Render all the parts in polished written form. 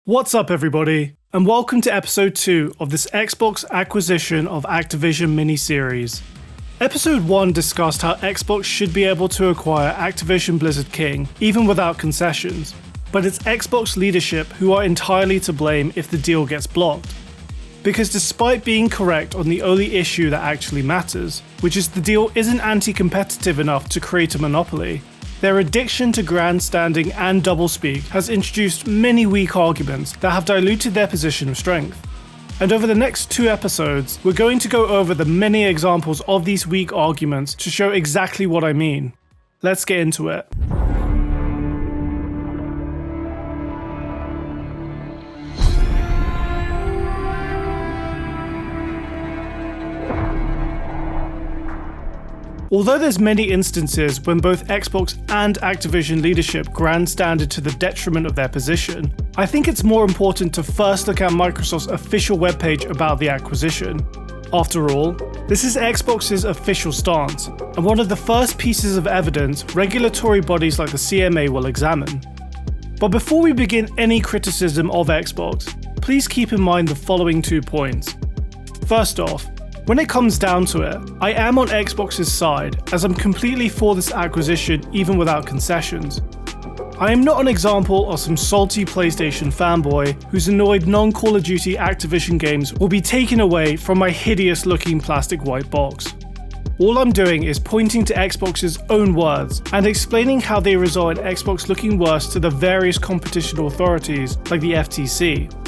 What's up, everybody, and welcome to episode 2 of this Xbox acquisition of Activision mini-series. Episode 1 discussed how Xbox should be able to acquire Activision Blizzard King even without concessions, but it's Xbox leadership who are entirely to blame if the deal gets blocked. Because despite being correct on the only issue that actually matters, which is the deal isn't anti-competitive enough to create a monopoly, their addiction to grandstanding and doublespeak has introduced many weak arguments that have diluted their position of strength. And over the next 2 episodes, we're going to go over the many examples of these weak arguments to show exactly what I mean. Let's get into it. Although there's many instances when both Xbox and Activision leadership grandstanded to the detriment of their position, I think it's more important to first look at Microsoft's official webpage about the acquisition. After all, this is Xbox's official stance, and one of the first pieces of evidence regulatory bodies like the CMA will examine. But before we begin any criticism of Xbox, please keep in mind the following 2 points. First off, when it comes down to it, I am on Xbox's side, as I'm completely for this acquisition even without concessions. I am not an example of some salty PlayStation fanboy who's annoyed non-Call of Duty Activision games will be taken away from my hideous looking plastic white box. All I'm doing is pointing to Xbox's own words and explaining how they result in Xbox looking worse to the various competition authorities like the FTC.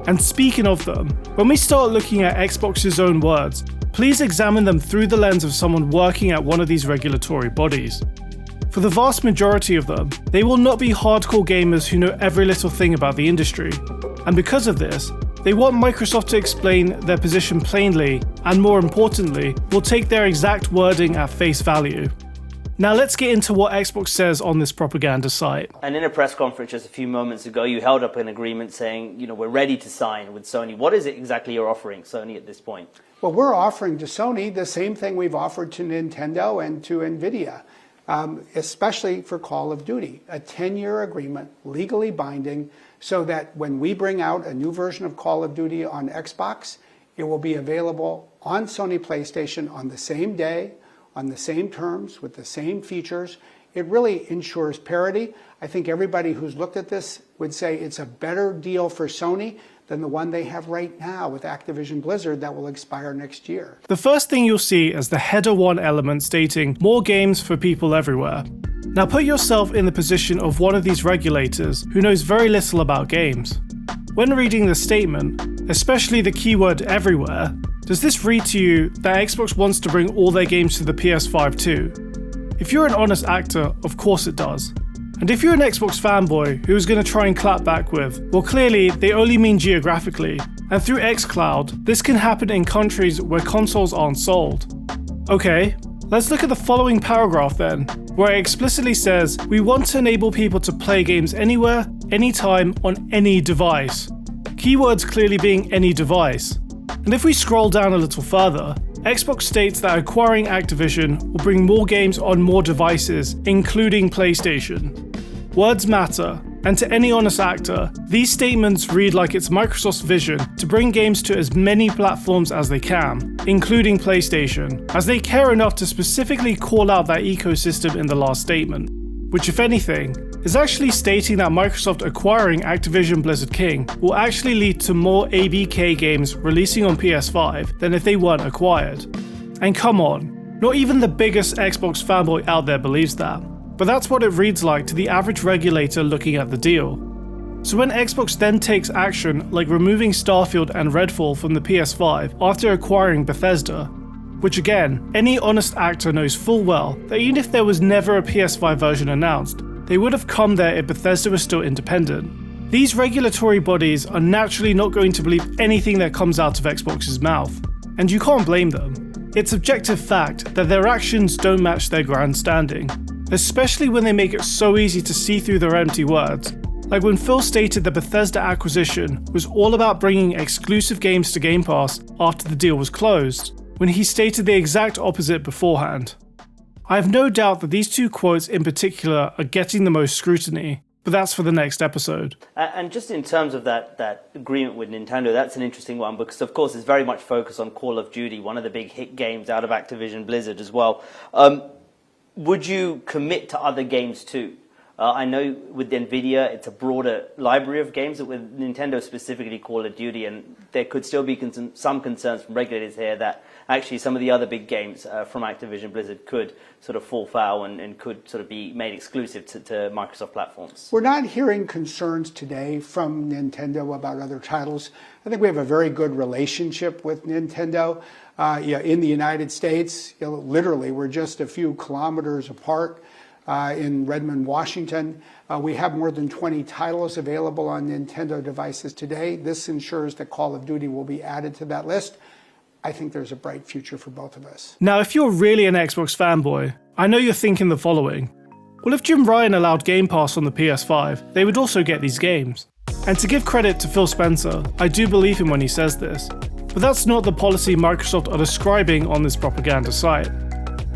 And speaking of them, when we start looking at Xbox's own words, please examine them through the lens of someone working at one of these regulatory bodies. For the vast majority of them, they will not be hardcore gamers who know every little thing about the industry. And because of this, they want Microsoft to explain their position plainly, and more importantly, will take their exact wording at face value. Now let's get into what Xbox says on this propaganda site. And in a press conference just a few moments ago, you held up an agreement saying, we're ready to sign with Sony. What is it exactly you're offering Sony at this point? Well, we're offering to Sony the same thing we've offered to Nintendo and to Nvidia, especially for Call of Duty. A 10-year agreement, legally binding, so that when we bring out a new version of Call of Duty on Xbox, it will be available on Sony PlayStation on the same day, on the same terms, with the same features. It really ensures parity. I think everybody who's looked at this would say it's a better deal for Sony than the one they have right now with Activision Blizzard that will expire next year. The first thing you'll see is the header 1 element stating more games for people everywhere. Now put yourself in the position of one of these regulators who knows very little about games. When reading the statement, especially the keyword everywhere, does this read to you that Xbox wants to bring all their games to the PS5 too? If you're an honest actor, of course it does. And if you're an Xbox fanboy who's going to try and clap back with, well, clearly they only mean geographically, and through xCloud, this can happen in countries where consoles aren't sold. Okay, let's look at the following paragraph then, where it explicitly says we want to enable people to play games anywhere, anytime, on any device. Keywords clearly being any device. And if we scroll down a little further, Xbox states that acquiring Activision will bring more games on more devices, including PlayStation. Words matter, and to any honest actor, these statements read like it's Microsoft's vision to bring games to as many platforms as they can, including PlayStation, as they care enough to specifically call out that ecosystem in the last statement, which, if anything, is actually stating that Microsoft acquiring Activision Blizzard King will actually lead to more ABK games releasing on PS5 than if they weren't acquired. And come on, not even the biggest Xbox fanboy out there believes that, but that's what it reads like to the average regulator looking at the deal. So when Xbox then takes action like removing Starfield and Redfall from the PS5 after acquiring Bethesda, which again, any honest actor knows full well that even if there was never a PS5 version announced, they would have come there if Bethesda was still independent. These regulatory bodies are naturally not going to believe anything that comes out of Xbox's mouth, and you can't blame them. It's objective fact that their actions don't match their grandstanding, especially when they make it so easy to see through their empty words, like when Phil stated the Bethesda acquisition was all about bringing exclusive games to Game Pass after the deal was closed, when he stated the exact opposite beforehand. I have no doubt that these 2 quotes in particular are getting the most scrutiny, but that's for the next episode. And just in terms of that agreement with Nintendo, that's an interesting one because, of course, it's very much focused on Call of Duty, one of the big hit games out of Activision Blizzard as well. Would you commit to other games too? I know with NVIDIA, it's a broader library of games, but with Nintendo specifically Call of Duty, and there could still be some concerns from regulators here that actually some of the other big games from Activision Blizzard could sort of fall foul and could sort of be made exclusive to Microsoft platforms. We're not hearing concerns today from Nintendo about other titles. I think we have a very good relationship with Nintendo. In the United States, literally, we're just a few kilometers apart. In Redmond, Washington. We have more than 20 titles available on Nintendo devices today. This ensures that Call of Duty will be added to that list. I think there's a bright future for both of us. Now, if you're really an Xbox fanboy, I know you're thinking the following. Well, if Jim Ryan allowed Game Pass on the PS5, they would also get these games. And to give credit to Phil Spencer, I do believe him when he says this. But that's not the policy Microsoft are describing on this propaganda site.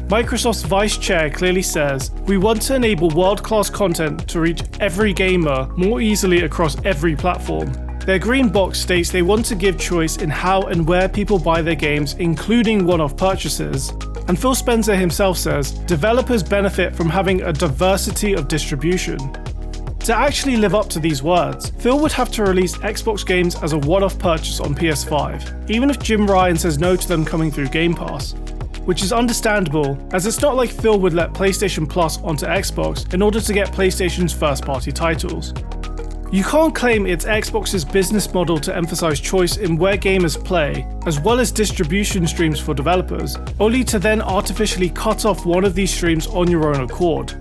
Microsoft's vice chair clearly says, "We want to enable world-class content to reach every gamer more easily across every platform." Their green box states they want to give choice in how and where people buy their games, including one-off purchases. And Phil Spencer himself says, developers benefit from having a diversity of distribution. To actually live up to these words, Phil would have to release Xbox games as a one-off purchase on PS5, even if Jim Ryan says no to them coming through Game Pass. Which is understandable, as it's not like Phil would let PlayStation Plus onto Xbox in order to get PlayStation's first-party titles. You can't claim it's Xbox's business model to emphasize choice in where gamers play, as well as distribution streams for developers, only to then artificially cut off one of these streams on your own accord.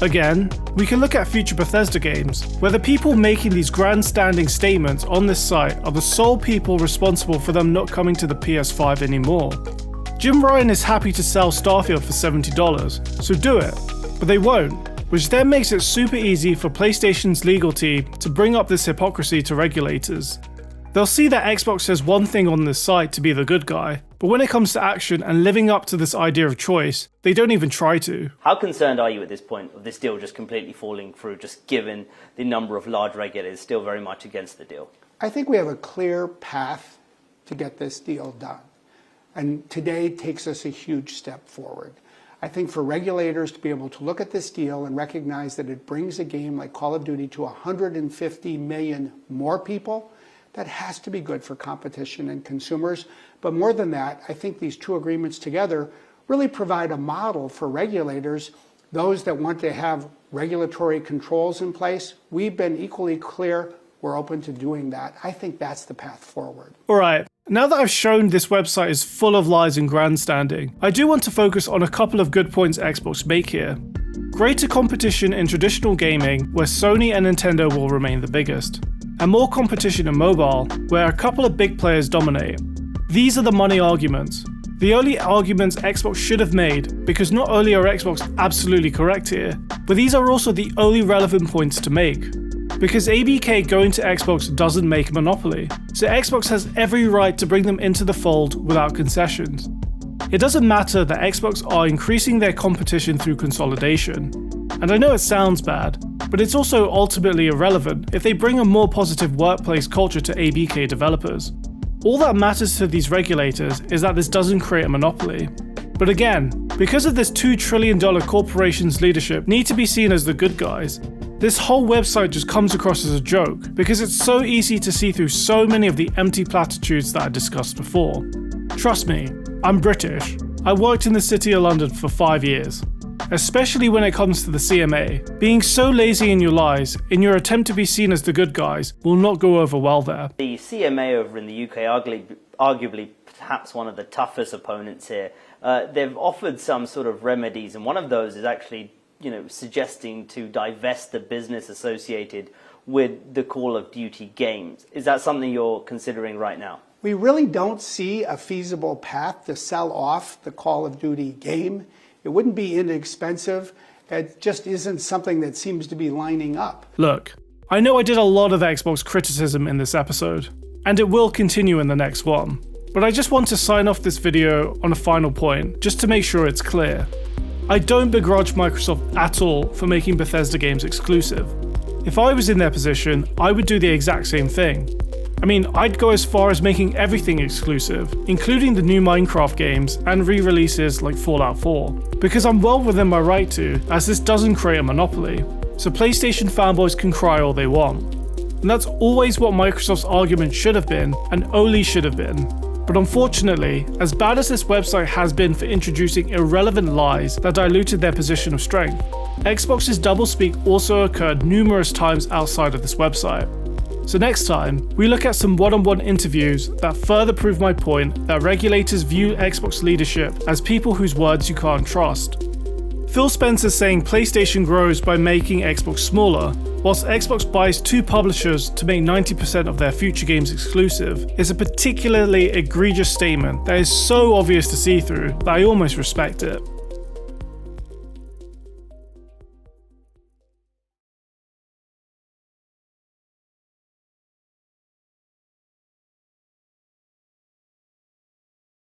Again, we can look at future Bethesda games, where the people making these grandstanding statements on this site are the sole people responsible for them not coming to the PS5 anymore. Jim Ryan is happy to sell Starfield for $70, so do it, but they won't, which then makes it super easy for PlayStation's legal team to bring up this hypocrisy to regulators. They'll see that Xbox says one thing on this site to be the good guy, but when it comes to action and living up to this idea of choice, they don't even try to. How concerned are you at this point of this deal just completely falling through, just given the number of large regulators still very much against the deal? I think we have a clear path to get this deal done. And today takes us a huge step forward. I think for regulators to be able to look at this deal and recognize that it brings a game like Call of Duty to 150 million more people, that has to be good for competition and consumers. But more than that, I think these two agreements together really provide a model for regulators, those that want to have regulatory controls in place. We've been equally clear we're open to doing that. I think that's the path forward. All right. Now that I've shown this website is full of lies and grandstanding, I do want to focus on a couple of good points Xbox make here. Greater competition in traditional gaming, where Sony and Nintendo will remain the biggest. And more competition in mobile, where a couple of big players dominate. These are the money arguments. The only arguments Xbox should have made, because not only are Xbox absolutely correct here, but these are also the only relevant points to make. Because ABK going to Xbox doesn't make a monopoly, so Xbox has every right to bring them into the fold without concessions. It doesn't matter that Xbox are increasing their competition through consolidation. And I know it sounds bad, but it's also ultimately irrelevant if they bring a more positive workplace culture to ABK developers. All that matters to these regulators is that this doesn't create a monopoly. But again, because of this $2 trillion corporation's leadership need to be seen as the good guys, this whole website just comes across as a joke because it's so easy to see through so many of the empty platitudes that I discussed before. Trust me, I'm British. I worked in the City of London for 5 years. Especially when it comes to the CMA, being so lazy in your lies, in your attempt to be seen as the good guys, will not go over well there. The CMA over in the UK, arguably perhaps one of the toughest opponents here, they've offered some sort of remedies, and one of those is actually suggesting to divest the business associated with the Call of Duty games. Is that something you're considering right now? We really don't see a feasible path to sell off the Call of Duty game. It wouldn't be inexpensive. It just isn't something that seems to be lining up. Look, I know I did a lot of Xbox criticism in this episode, and it will continue in the next one. But I just want to sign off this video on a final point, just to make sure it's clear. I don't begrudge Microsoft at all for making Bethesda games exclusive. If I was in their position, I would do the exact same thing. I mean, I'd go as far as making everything exclusive, including the new Minecraft games and re-releases like Fallout 4, because I'm well within my right to, as this doesn't create a monopoly. So PlayStation fanboys can cry all they want. And that's always what Microsoft's argument should have been, and only should have been. But unfortunately, as bad as this website has been for introducing irrelevant lies that diluted their position of strength, Xbox's doublespeak also occurred numerous times outside of this website. So next time, we look at some one-on-one interviews that further prove my point that regulators view Xbox leadership as people whose words you can't trust. Phil Spencer saying PlayStation grows by making Xbox smaller, whilst Xbox buys 2 publishers to make 90% of their future games exclusive, is a particularly egregious statement that is so obvious to see through that I almost respect it.